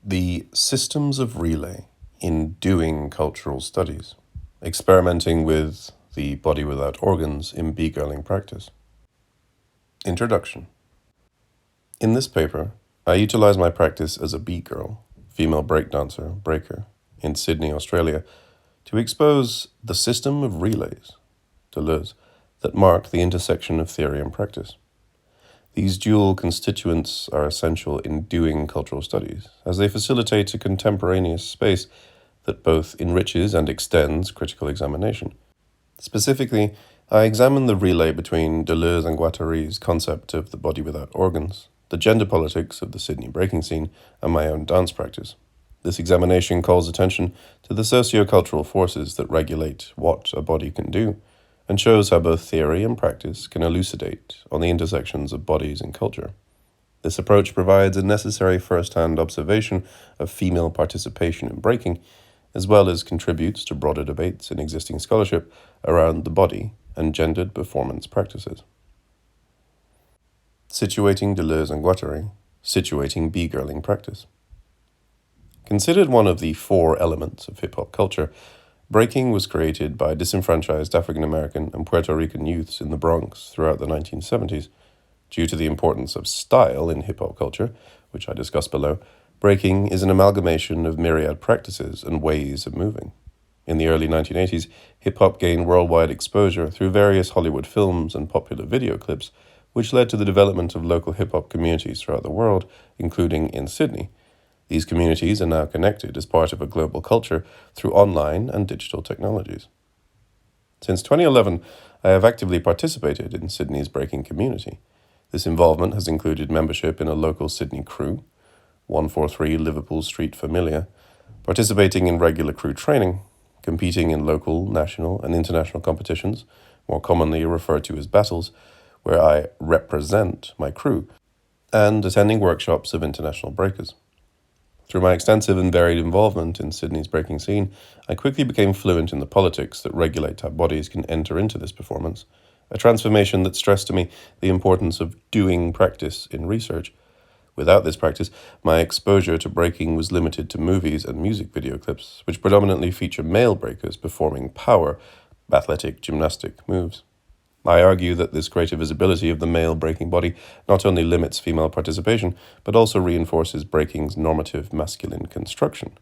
The systems of relay in doing cultural studies, experimenting with the body without organs in b-girling practice. Introduction. In this paper, I utilize my practice as a b-girl, female breakdancer, breaker, in Sydney, Australia, to expose the system of relays, Deleuze, that mark the intersection of theory and practice. These dual constituents are essential in doing cultural studies, as they facilitate a contemporaneous space that both enriches and extends critical examination. Specifically, I examine the relay between Deleuze and Guattari's concept of the body without organs, the gender politics of the Sydney breaking scene, and my own dance practice. This examination calls attention to the socio-cultural forces that regulate what a body can do, and shows how both theory and practice can elucidate on the intersections of bodies and culture. This approach provides a necessary first-hand observation of female participation in breaking, as well as contributes to broader debates in existing scholarship around the body and gendered performance practices. Situating Deleuze and Guattari, situating b-girling practice. Considered one of the four elements of hip-hop culture, breaking was created by disenfranchised African-American and Puerto Rican youths in the Bronx throughout the 1970s. Due to the importance of style in hip-hop culture, which I discuss below, breaking is an amalgamation of myriad practices and ways of moving. In the early 1980s, hip-hop gained worldwide exposure through various Hollywood films and popular video clips, which led to the development of local hip-hop communities throughout the world, including in Sydney. These communities are now connected as part of a global culture through online and digital technologies. Since 2011, I have actively participated in Sydney's breaking community. This involvement has included membership in a local Sydney crew, 143 Liverpool Street Familia, participating in regular crew training, competing in local, national, and international competitions, more commonly referred to as battles, where I represent my crew, and attending workshops of international breakers. Through my extensive and varied involvement in Sydney's breaking scene, I quickly became fluent in the politics that regulate how bodies can enter into this performance, a transformation that stressed to me the importance of doing practice in research. Without this practice, my exposure to breaking was limited to movies and music video clips, which predominantly feature male breakers performing power, athletic gymnastic moves. I argue that this greater visibility of the male breaking body not only limits female participation, but also reinforces breaking's normative masculine construction.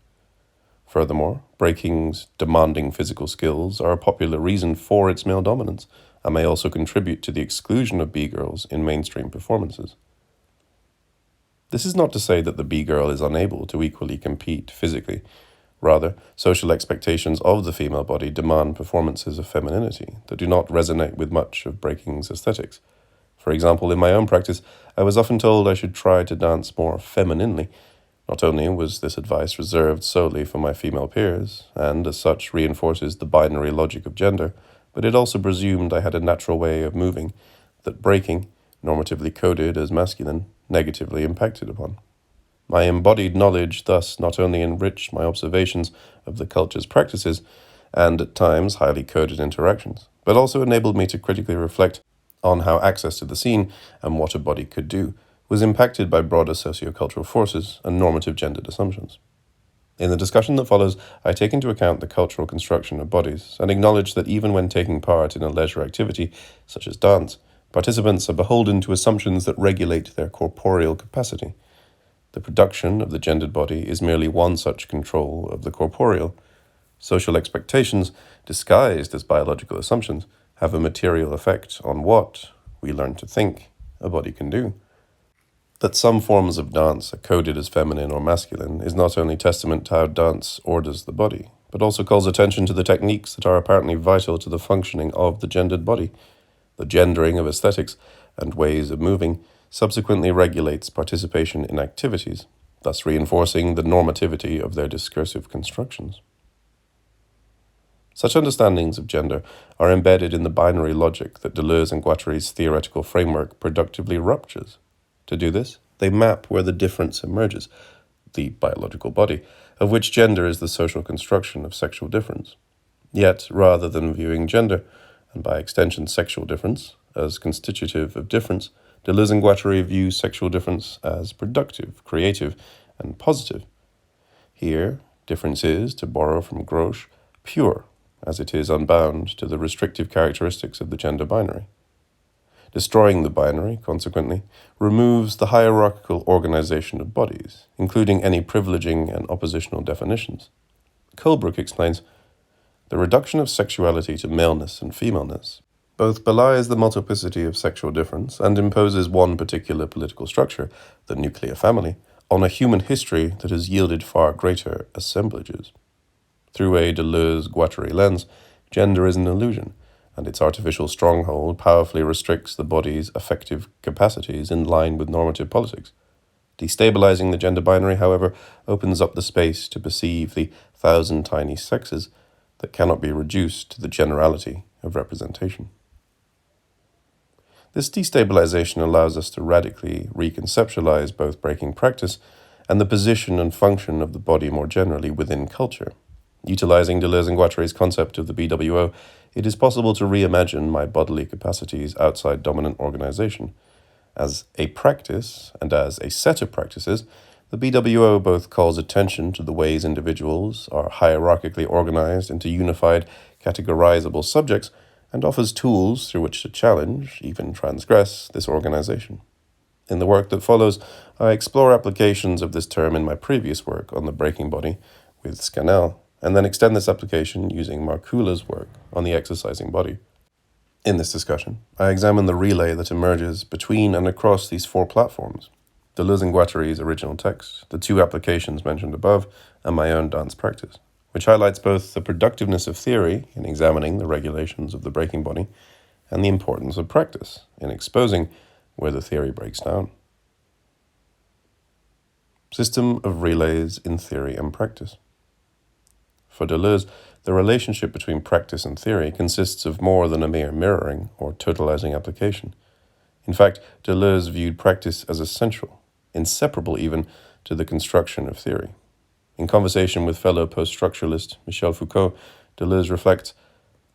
Furthermore, breaking's demanding physical skills are a popular reason for its male dominance, and may also contribute to the exclusion of b-girls in mainstream performances. This is not to say that the b-girl is unable to equally compete physically. Rather, social expectations of the female body demand performances of femininity that do not resonate with much of breaking's aesthetics. For example, in my own practice, I was often told I should try to dance more femininely. Not only was this advice reserved solely for my female peers, and as such reinforces the binary logic of gender, but it also presumed I had a natural way of moving that breaking, normatively coded as masculine, negatively impacted upon. My embodied knowledge thus not only enriched my observations of the culture's practices and, at times, highly coded interactions, but also enabled me to critically reflect on how access to the scene and what a body could do was impacted by broader sociocultural forces and normative gendered assumptions. In the discussion that follows, I take into account the cultural construction of bodies and acknowledge that even when taking part in a leisure activity, such as dance, participants are beholden to assumptions that regulate their corporeal capacity. The production of the gendered body is merely one such control of the corporeal. Social expectations, disguised as biological assumptions, have a material effect on what, we learn to think, a body can do. That some forms of dance are coded as feminine or masculine is not only testament to how dance orders the body, but also calls attention to the techniques that are apparently vital to the functioning of the gendered body. The gendering of aesthetics and ways of moving subsequently regulates participation in activities, thus reinforcing the normativity of their discursive constructions. Such understandings of gender are embedded in the binary logic that Deleuze and Guattari's theoretical framework productively ruptures. To do this, they map where the difference emerges, the biological body, of which gender is the social construction of sexual difference. Yet, rather than viewing gender, and by extension sexual difference, as constitutive of difference, Deleuze and Guattari view sexual difference as productive, creative, and positive. Here, difference is, to borrow from Grosch, pure, as it is unbound to the restrictive characteristics of the gender binary. Destroying the binary, consequently, removes the hierarchical organization of bodies, including any privileging and oppositional definitions. Colebrook explains, the reduction of sexuality to maleness and femaleness both belies the multiplicity of sexual difference and imposes one particular political structure, the nuclear family, on a human history that has yielded far greater assemblages. Through a Deleuze-Guattari lens, gender is an illusion, and its artificial stronghold powerfully restricts the body's affective capacities in line with normative politics. Destabilizing the gender binary, however, opens up the space to perceive the thousand tiny sexes that cannot be reduced to the generality of representation. This destabilization allows us to radically reconceptualize both breaking practice and the position and function of the body more generally within culture. Utilizing Deleuze and Guattari's concept of the BWO, it is possible to reimagine my bodily capacities outside dominant organization. As a practice and as a set of practices, the BWO both calls attention to the ways individuals are hierarchically organized into unified, categorizable subjects, and offers tools through which to challenge, even transgress, this organization. In the work that follows, I explore applications of this term in my previous work on the breaking body with Scannell, and then extend this application using Markula's work on the exercising body. In this discussion, I examine the relay that emerges between and across these four platforms, Deleuze and Guattari's original text, the two applications mentioned above, and my own dance practice, which highlights both the productiveness of theory in examining the regulations of the breaking body and the importance of practice in exposing where the theory breaks down. System of relays in theory and practice. For Deleuze, the relationship between practice and theory consists of more than a mere mirroring or totalizing application. In fact, Deleuze viewed practice as essential, inseparable even, to the construction of theory. In conversation with fellow post-structuralist Michel Foucault, Deleuze reflects,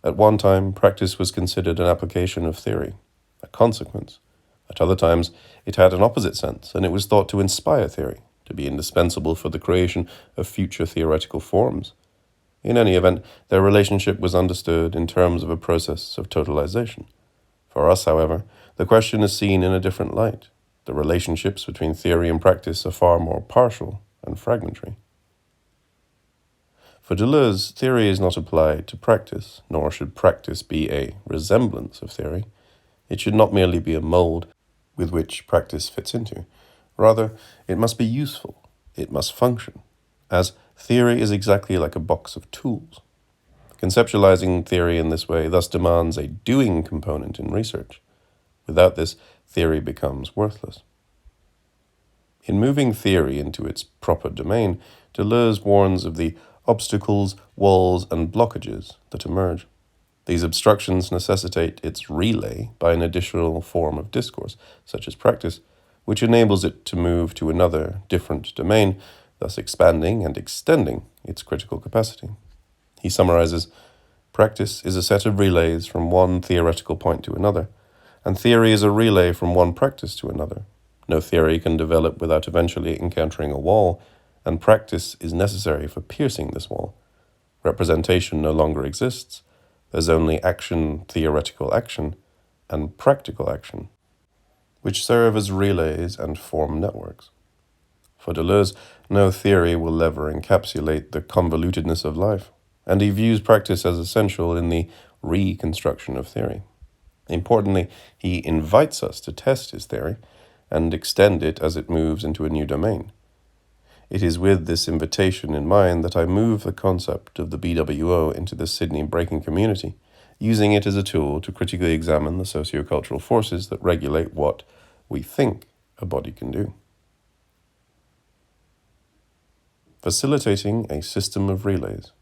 at one time, practice was considered an application of theory, a consequence. At other times, it had an opposite sense, and it was thought to inspire theory, to be indispensable for the creation of future theoretical forms. In any event, their relationship was understood in terms of a process of totalization. For us, however, the question is seen in a different light. The relationships between theory and practice are far more partial and fragmentary. For Deleuze, theory is not applied to practice, nor should practice be a resemblance of theory. It should not merely be a mold with which practice fits into. Rather, it must be useful, it must function, as theory is exactly like a box of tools. Conceptualizing theory in this way thus demands a doing component in research. Without this, theory becomes worthless. In moving theory into its proper domain, Deleuze warns of the obstacles, walls, and blockages that emerge. These obstructions necessitate its relay by an additional form of discourse, such as practice, which enables it to move to another, different domain, thus expanding and extending its critical capacity. He summarizes, practice is a set of relays from one theoretical point to another, and theory is a relay from one practice to another. No theory can develop without eventually encountering a wall, and practice is necessary for piercing this wall. Representation no longer exists. There's only action, theoretical action, and practical action, which serve as relays and form networks. For Deleuze, no theory will ever encapsulate the convolutedness of life, and he views practice as essential in the reconstruction of theory. Importantly, he invites us to test his theory and extend it as it moves into a new domain. It is with this invitation in mind that I move the concept of the BWO into the Sydney breaking community, using it as a tool to critically examine the sociocultural forces that regulate what we think a body can do. Facilitating a system of relays,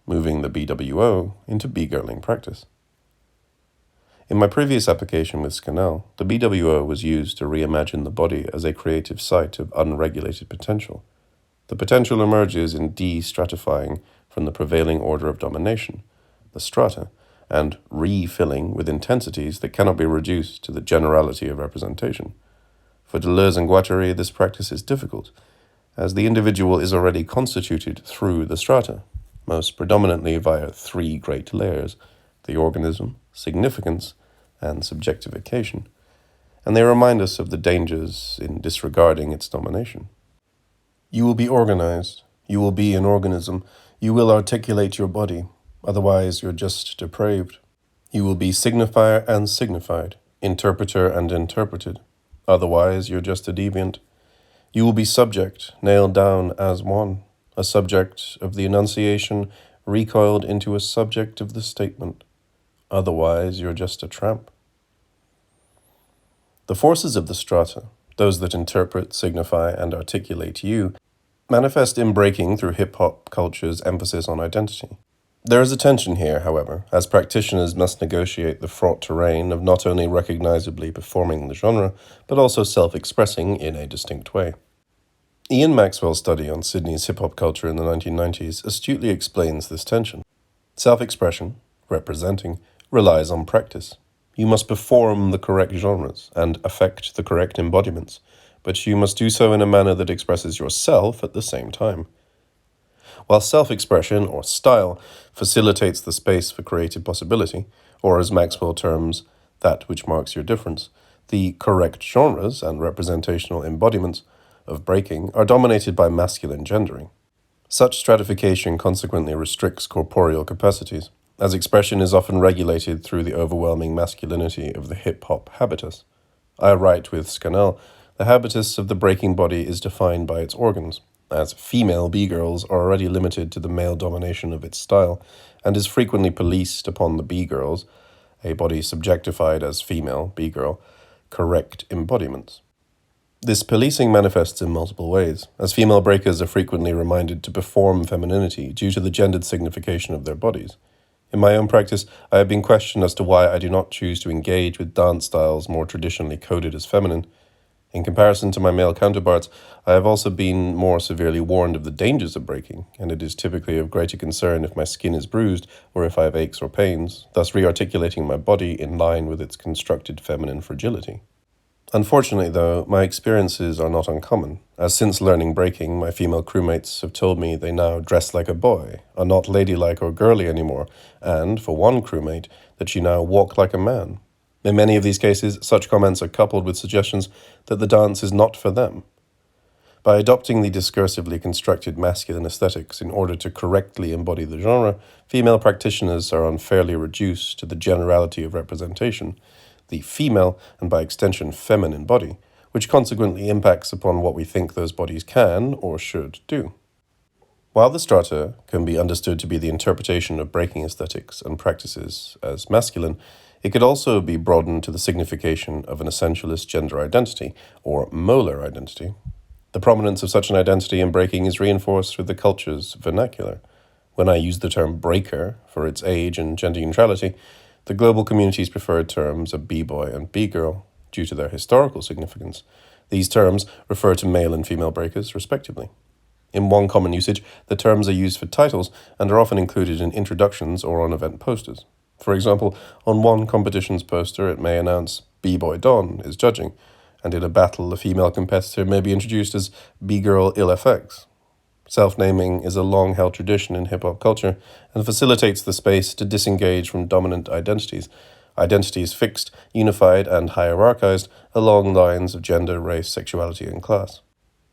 moving the BWO into B-girling practice. In my previous application with Scannell, the BWO was used to reimagine the body as a creative site of unregulated potential. The potential emerges in de-stratifying from the prevailing order of domination, the strata, and refilling with intensities that cannot be reduced to the generality of representation. For Deleuze and Guattari, this practice is difficult, as the individual is already constituted through the strata, most predominantly via three great layers: the organism, significance, and subjectification, and they remind us of the dangers in disregarding its domination. You will be organized, you will be an organism, you will articulate your body, otherwise you're just depraved. You will be signifier and signified, interpreter and interpreted, otherwise you're just a deviant. You will be subject, nailed down as one, a subject of the enunciation recoiled into a subject of the statement, otherwise you're just a tramp. The forces of the strata, those that interpret, signify, and articulate you, manifest in breaking through hip-hop culture's emphasis on identity. There is a tension here, however, as practitioners must negotiate the fraught terrain of not only recognizably performing the genre, but also self-expressing in a distinct way. Ian Maxwell's study on Sydney's hip-hop culture in the 1990s astutely explains this tension. Self-expression, representing, relies on practice. You must perform the correct genres and affect the correct embodiments, but you must do so in a manner that expresses yourself at the same time. While self-expression, or style, facilitates the space for creative possibility, or as Maxwell terms, that which marks your difference, the correct genres and representational embodiments of breaking are dominated by masculine gendering. Such stratification consequently restricts corporeal capacities, as expression is often regulated through the overwhelming masculinity of the hip-hop habitus. I write with Scannell, the habitus of the breaking body is defined by its organs, as female B-girls are already limited to the male domination of its style, and is frequently policed upon the B-girls, a body subjectified as female B-girl, correct embodiments. This policing manifests in multiple ways, as female breakers are frequently reminded to perform femininity due to the gendered signification of their bodies. In my own practice, I have been questioned as to why I do not choose to engage with dance styles more traditionally coded as feminine. In comparison to my male counterparts, I have also been more severely warned of the dangers of breaking, and it is typically of greater concern if my skin is bruised or if I have aches or pains, thus re-articulating my body in line with its constructed feminine fragility. Unfortunately, though, my experiences are not uncommon, as since learning breaking, my female crewmates have told me they now dress like a boy, are not ladylike or girly anymore, and, for one crewmate, that she now walk like a man. In many of these cases, such comments are coupled with suggestions that the dance is not for them. By adopting the discursively constructed masculine aesthetics in order to correctly embody the genre, female practitioners are unfairly reduced to the generality of representation, the female, and by extension feminine body, which consequently impacts upon what we think those bodies can or should do. While the strata can be understood to be the interpretation of breaking aesthetics and practices as masculine, it could also be broadened to the signification of an essentialist gender identity, or molar identity. The prominence of such an identity in breaking is reinforced through the culture's vernacular. When I use the term breaker for its age and gender neutrality, the global community's preferred terms are b-boy and b-girl, due to their historical significance. These terms refer to male and female breakers, respectively. In one common usage, the terms are used for titles and are often included in introductions or on event posters. For example, on one competition's poster it may announce B-Boy Don is judging, and in a battle a female competitor may be introduced as B-Girl IllFX. Self-naming is a long-held tradition in hip-hop culture and facilitates the space to disengage from dominant identities fixed, unified, and hierarchized along lines of gender, race, sexuality, and class.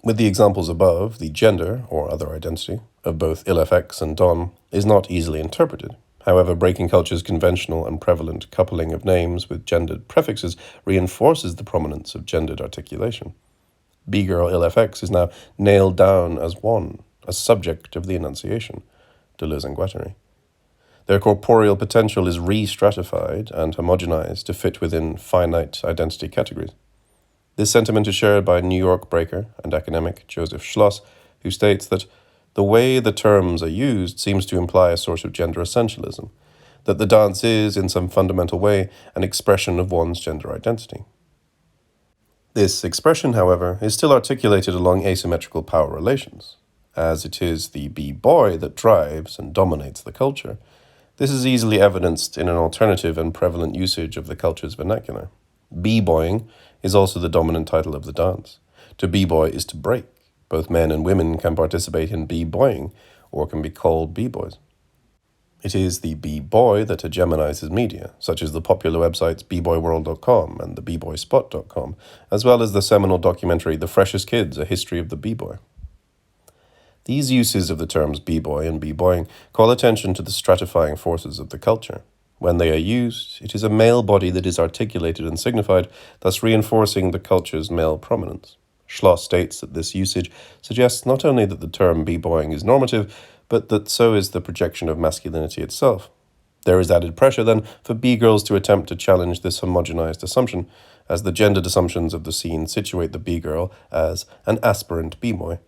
With the examples above, the gender, or other identity, of both IllFX and Don is not easily interpreted. However, breaking culture's conventional and prevalent coupling of names with gendered prefixes reinforces the prominence of gendered articulation. B-Girl IllFX is now nailed down as one, a subject of the enunciation, Deleuze and Guattari. Their corporeal potential is re-stratified and homogenized to fit within finite identity categories. This sentiment is shared by New York breaker and academic Joseph Schloss, who states that the way the terms are used seems to imply a sort of gender essentialism, that the dance is, in some fundamental way, an expression of one's gender identity. This expression, however, is still articulated along asymmetrical power relations. As it is the b-boy that drives and dominates the culture, this is easily evidenced in an alternative and prevalent usage of the culture's vernacular. B-boying is also the dominant title of the dance. To b-boy is to break. Both men and women can participate in b-boying, or can be called b-boys. It is the b-boy that hegemonizes media, such as the popular websites bboyworld.com and the bboyspot.com, as well as the seminal documentary The Freshest Kids, A History of the B-Boy. These uses of the terms b-boy and b-boying call attention to the stratifying forces of the culture. When they are used, it is a male body that is articulated and signified, thus reinforcing the culture's male prominence. Schloss states that this usage suggests not only that the term b-boying is normative, but that so is the projection of masculinity itself. There is added pressure, then, for b-girls to attempt to challenge this homogenized assumption, as the gendered assumptions of the scene situate the b-girl as an aspirant b-boy.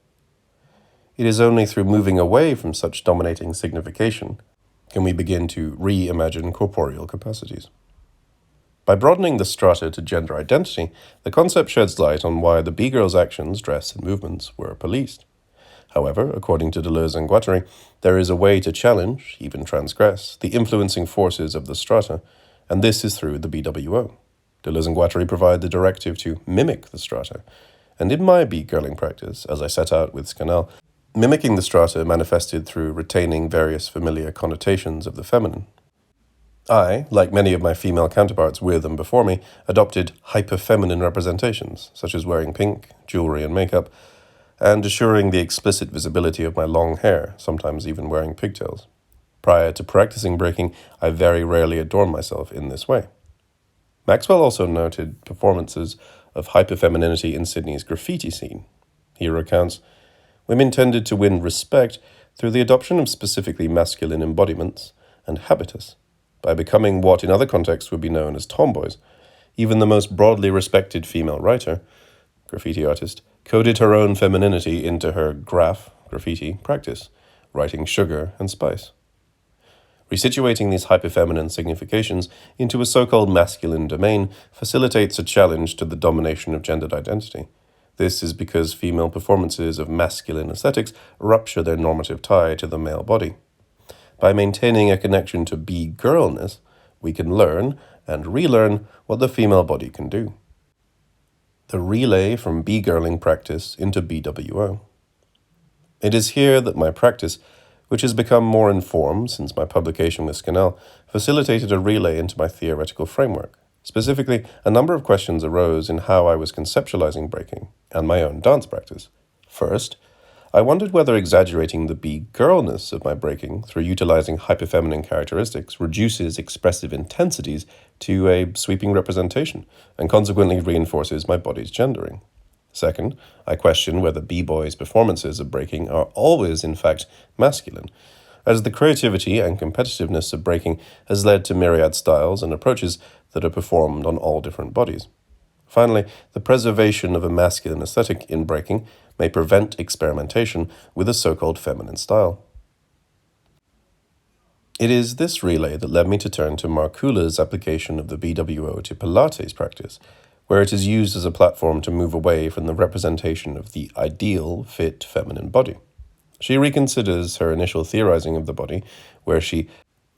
It is only through moving away from such dominating signification can we begin to reimagine corporeal capacities. By broadening the strata to gender identity, the concept sheds light on why the b-girl's actions, dress, and movements were policed. However, according to Deleuze and Guattari, there is a way to challenge, even transgress, the influencing forces of the strata, and this is through the BWO. Deleuze and Guattari provide the directive to mimic the strata, and in my b-girling practice, as I set out with Scannell, mimicking the strata manifested through retaining various familiar connotations of the feminine. I, like many of my female counterparts with and before me, adopted hyper-feminine representations, such as wearing pink, jewelry, and makeup, and assuring the explicit visibility of my long hair, sometimes even wearing pigtails. Prior to practicing breaking, I very rarely adorned myself in this way. Maxwell also noted performances of hyperfemininity in Sydney's graffiti scene. He recounts, women tended to win respect through the adoption of specifically masculine embodiments and habitus, by becoming what in other contexts would be known as tomboys. Even the most broadly respected female writer, graffiti artist, coded her own femininity into her graffiti practice, writing sugar and spice. Resituating these hyperfeminine significations into a so-called masculine domain facilitates a challenge to the domination of gendered identity. This is because female performances of masculine aesthetics rupture their normative tie to the male body. By maintaining a connection to b-girlness, we can learn and relearn what the female body can do. The relay from b-girling practice into BWO. It is here that my practice, which has become more informed since my publication with Scannell, facilitated a relay into my theoretical framework. Specifically, a number of questions arose in how I was conceptualizing breaking and my own dance practice. First, I wondered whether exaggerating the b-girlness of my breaking through utilizing hyperfeminine characteristics reduces expressive intensities to a sweeping representation and consequently reinforces my body's gendering. Second, I question whether b-boys' performances of breaking are always, in fact, masculine, as the creativity and competitiveness of breaking has led to myriad styles and approaches that are performed on all different bodies. Finally, the preservation of a masculine aesthetic in breaking may prevent experimentation with a so-called feminine style. It is this relay that led me to turn to Markula's application of the BWO to Pilates practice, where it is used as a platform to move away from the representation of the ideal, fit, feminine body. She reconsiders her initial theorizing of the body, where she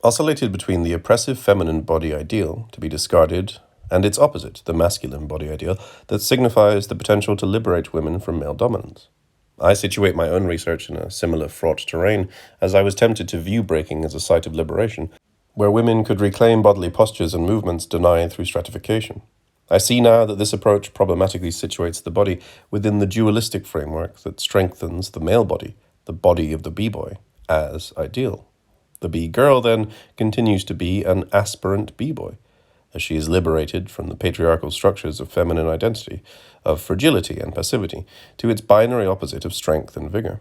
oscillated between the oppressive feminine body ideal, to be discarded, and its opposite, the masculine body ideal, that signifies the potential to liberate women from male dominance. I situate my own research in a similar fraught terrain, as I was tempted to view breaking as a site of liberation, where women could reclaim bodily postures and movements denied through stratification. I see now that this approach problematically situates the body within the dualistic framework that strengthens the male body, the body of the b-boy, as ideal. The b-girl, then, continues to be an aspirant b-boy, as she is liberated from the patriarchal structures of feminine identity, of fragility and passivity, to its binary opposite of strength and vigor.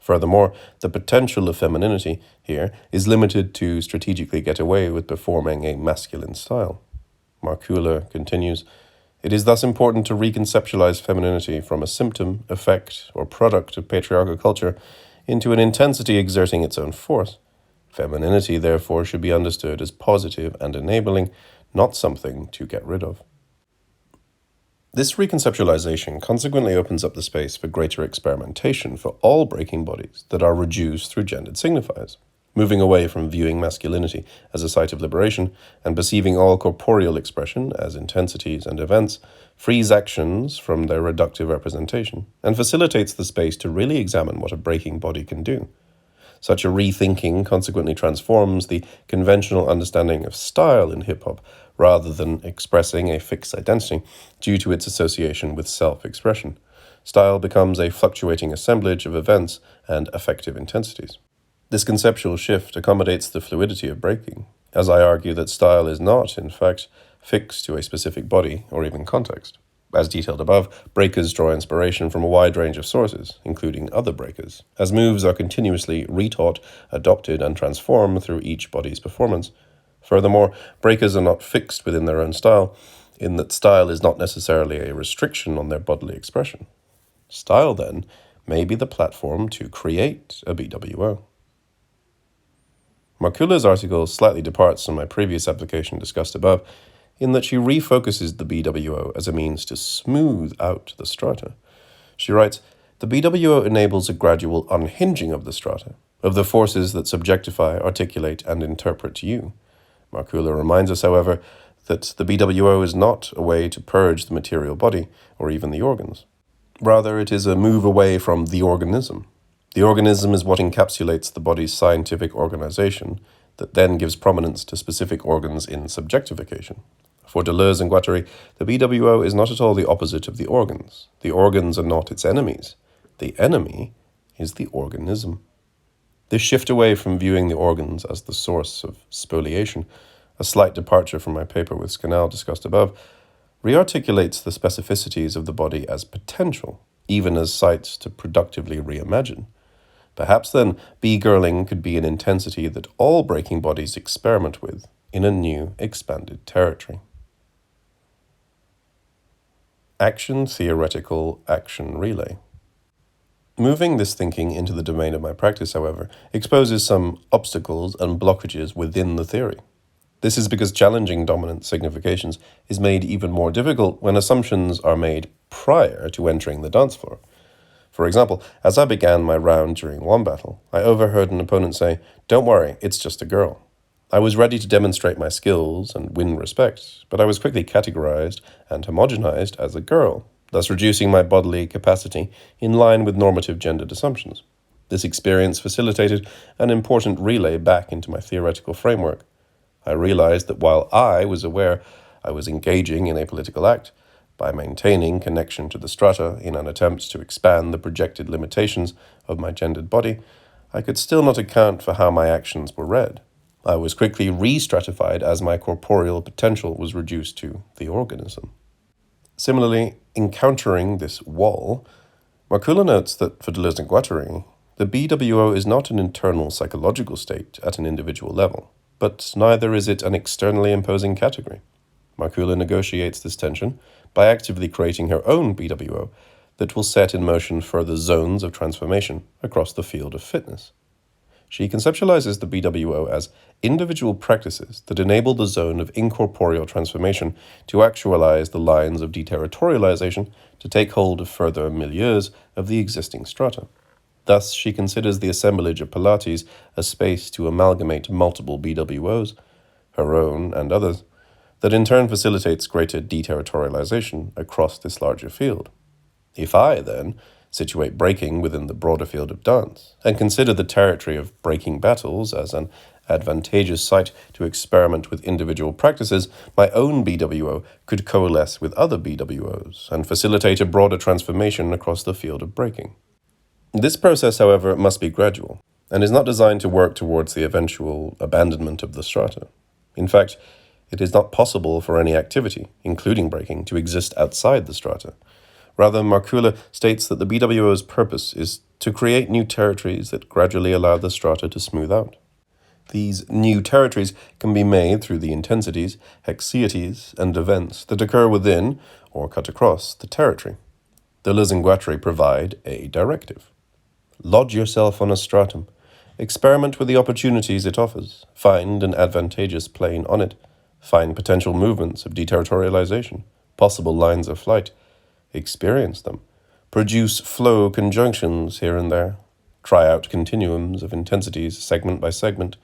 Furthermore, the potential of femininity here is limited to strategically get away with performing a masculine style. Markula continues, it is thus important to reconceptualize femininity from a symptom, effect, or product of patriarchal culture into an intensity exerting its own force. Femininity, therefore, should be understood as positive and enabling, not something to get rid of. This reconceptualization consequently opens up the space for greater experimentation for all breaking bodies that are reduced through gendered signifiers. moving away from viewing masculinity as a site of liberation and perceiving all corporeal expression as intensities and events, frees actions from their reductive representation and facilitates the space to really examine what a breaking body can do. Such a rethinking consequently transforms the conventional understanding of style in hip-hop rather than expressing a fixed identity due to its association with self-expression. Style becomes a fluctuating assemblage of events and affective intensities. This conceptual shift accommodates the fluidity of breaking, as I argue that style is not, in fact, fixed to a specific body or even context. As detailed above, breakers draw inspiration from a wide range of sources, including other breakers, as moves are continuously retaught, adopted, and transformed through each body's performance. Furthermore, breakers are not fixed within their own style, in that style is not necessarily a restriction on their bodily expression. Style, then, may be the platform to create a BWO. Markula's article slightly departs from my previous application discussed above, in that she refocuses the BWO as a means to smooth out the strata. She writes, "The BWO enables a gradual unhinging of the strata, of the forces that subjectify, articulate, and interpret you." Markula reminds us, however, that the BWO is not a way to purge the material body, or even the organs. Rather, it is a move away from the organism. The organism is what encapsulates the body's scientific organization, that then gives prominence to specific organs in subjectification. For Deleuze and Guattari, the BWO is not at all the opposite of the organs. The organs are not its enemies. The enemy is the organism. This shift away from viewing the organs as the source of spoliation, a slight departure from my paper with Scannell discussed above, rearticulates the specificities of the body as potential, even as sites to productively reimagine. Perhaps then, B-girling could be an intensity that all breaking bodies experiment with in a new, expanded territory. Action theoretical action relay. Moving this thinking into the domain of my practice, however, exposes some obstacles and blockages within the theory. This is because challenging dominant significations is made even more difficult when assumptions are made prior to entering the dance floor. For example, as I began my round during one battle, I overheard an opponent say, "Don't worry, it's just a girl." I was ready to demonstrate my skills and win respect, but I was quickly categorized and homogenized as a girl, thus reducing my bodily capacity in line with normative gendered assumptions. This experience facilitated an important relay back into my theoretical framework. I realized that while I was aware I was engaging in a political act, by maintaining connection to the strata in an attempt to expand the projected limitations of my gendered body, I could still not account for how my actions were read. I was quickly re-stratified as my corporeal potential was reduced to the organism. Similarly, encountering this wall, Markula notes that for Deleuze and Guattari, the BWO is not an internal psychological state at an individual level, but neither is it an externally imposing category. Markula negotiates this tension by actively creating her own BWO that will set in motion further zones of transformation across the field of fitness. She conceptualizes the BWO as individual practices that enable the zone of incorporeal transformation to actualize the lines of deterritorialization to take hold of further milieus of the existing strata. Thus, she considers the assemblage of Pilates a space to amalgamate multiple BWOs, her own and others, that in turn facilitates greater deterritorialization across this larger field. If I, then, situate breaking within the broader field of dance, and consider the territory of breaking battles as an advantageous site to experiment with individual practices, my own BWO could coalesce with other BWOs and facilitate a broader transformation across the field of breaking. This process, however, must be gradual, and is not designed to work towards the eventual abandonment of the strata. In fact, it is not possible for any activity, including breaking, to exist outside the strata. Rather, Markula states that the BWO's purpose is to create new territories that gradually allow the strata to smooth out. These new territories can be made through the intensities, hexieties, and events that occur within, or cut across, the territory. Deleuze and Guattari provide a directive. Lodge yourself on a stratum. Experiment with the opportunities it offers. Find an advantageous plane on it. Find potential movements of deterritorialization, possible lines of flight. Experience them. Produce flow conjunctions here and there. try out continuums of intensities segment by segment,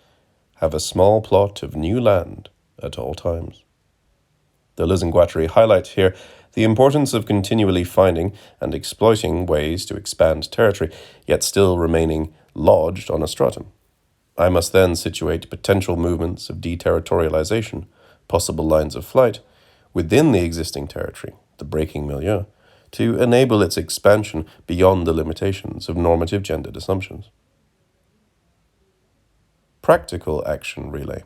have a small plot of new land at all times. Deleuze and Guattari highlight here the importance of continually finding and exploiting ways to expand territory, yet still remaining lodged on a stratum. I must then situate potential movements of deterritorialization, possible lines of flight, within the existing territory, the breaking milieu, to enable its expansion beyond the limitations of normative gendered assumptions. Practical action relay.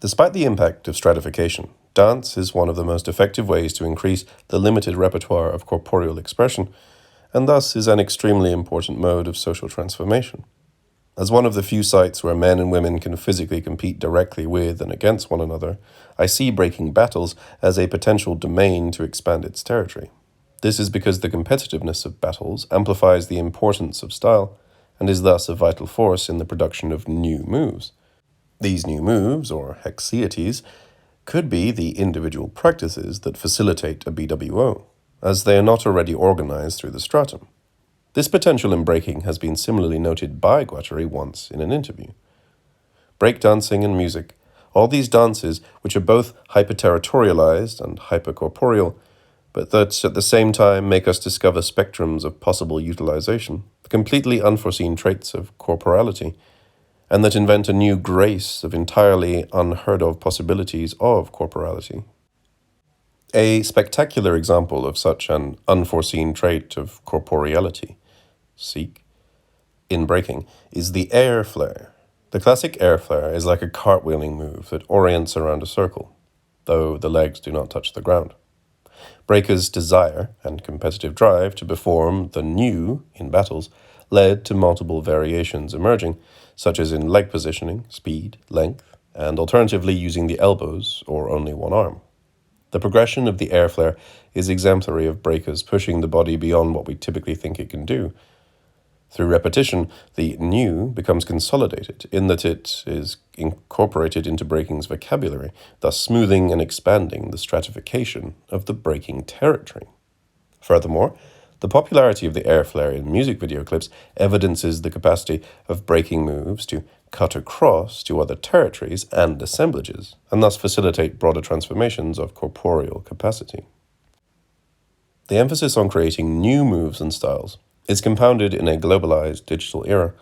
Despite the impact of stratification, dance is one of the most effective ways to increase the limited repertoire of corporeal expression, and thus is an extremely important mode of social transformation. As one of the few sites where men and women can physically compete directly with and against one another, I see breaking battles as a potential domain to expand its territory. This is because the competitiveness of battles amplifies the importance of style, and is thus a vital force in the production of new moves. These new moves, or hexieties, could be the individual practices that facilitate a BWO, as they are not already organized through the stratum. This potential in breaking has been similarly noted by Guattari once in an interview. Breakdancing and music, all these dances which are both hyperterritorialized and hypercorporeal, but that at the same time make us discover spectrums of possible utilization, completely unforeseen traits of corporality, and that invent a new grace of entirely unheard of possibilities of corporality. A spectacular example of such an unforeseen trait of corporeality, in breaking, is the air flare. The classic air flare is like a cartwheeling move that orients around a circle, though the legs do not touch the ground. Breakers' desire and competitive drive to perform the new in battles led to multiple variations emerging, such as in leg positioning, speed, length, and alternatively using the elbows or only one arm. The progression of the air flare is exemplary of breakers pushing the body beyond what we typically think it can do. Through repetition, the new becomes consolidated in that it is incorporated into breaking's vocabulary, thus smoothing and expanding the stratification of the breaking territory. Furthermore, the popularity of the air flare in music video clips evidences the capacity of breaking moves to cut across to other territories and assemblages, and thus facilitate broader transformations of corporeal capacity. The emphasis on creating new moves and styles is compounded in a globalized digital era.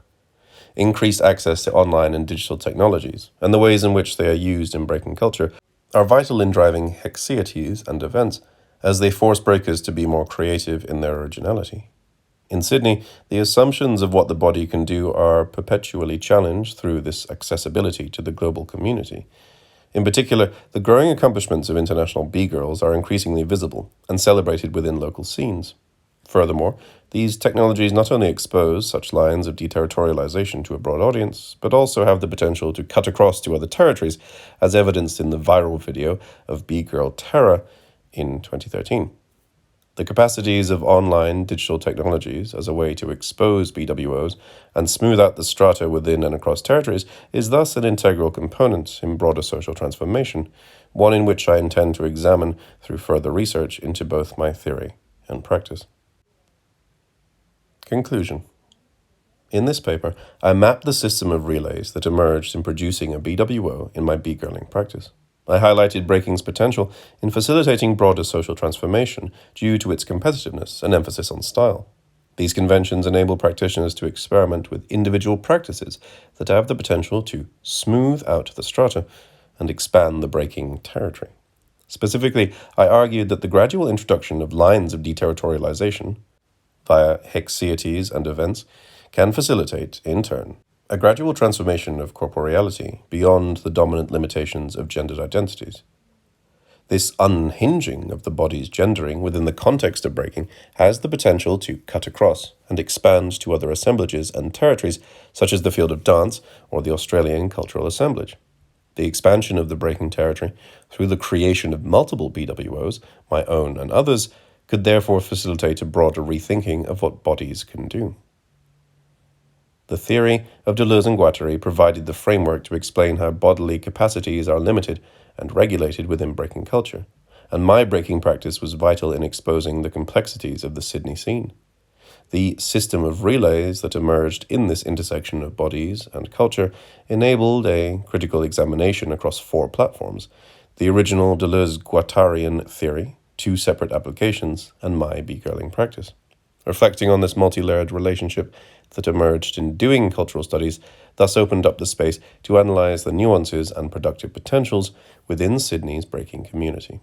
Increased access to online and digital technologies, and the ways in which they are used in breaking culture, are vital in driving hexieties and events, as they force breakers to be more creative in their originality. In Sydney, the assumptions of what the body can do are perpetually challenged through this accessibility to the global community. In particular, the growing accomplishments of international B-girls are increasingly visible and celebrated within local scenes. Furthermore, these technologies not only expose such lines of deterritorialization to a broad audience, but also have the potential to cut across to other territories, as evidenced in the viral video of B-girl Terra in 2013. The capacities of online digital technologies as a way to expose BWOs and smooth out the strata within and across territories is thus an integral component in broader social transformation, one in which I intend to examine through further research into both my theory and practice. Conclusion. In this paper, I mapped the system of relays that emerged in producing a BWO in my B-girling practice. I highlighted breaking's potential in facilitating broader social transformation due to its competitiveness and emphasis on style. These conventions enable practitioners to experiment with individual practices that have the potential to smooth out the strata and expand the breaking territory. Specifically, I argued that the gradual introduction of lines of deterritorialization via hexieties and events can facilitate, in turn, a gradual transformation of corporeality beyond the dominant limitations of gendered identities. This unhinging of the body's gendering within the context of breaking has the potential to cut across and expand to other assemblages and territories, such as the field of dance or the Australian Cultural Assemblage. The expansion of the breaking territory through the creation of multiple BWOs, my own and others, could therefore facilitate a broader rethinking of what bodies can do. The theory of Deleuze and Guattari provided the framework to explain how bodily capacities are limited and regulated within breaking culture, and my breaking practice was vital in exposing the complexities of the Sydney scene. The system of relays that emerged in this intersection of bodies and culture enabled a critical examination across 4 platforms: the original Deleuze-Guattarian theory, 2 separate applications, and my bee-girling practice. Reflecting on this multi-layered relationship that emerged in doing cultural studies thus opened up the space to analyse the nuances and productive potentials within Sydney's breaking community.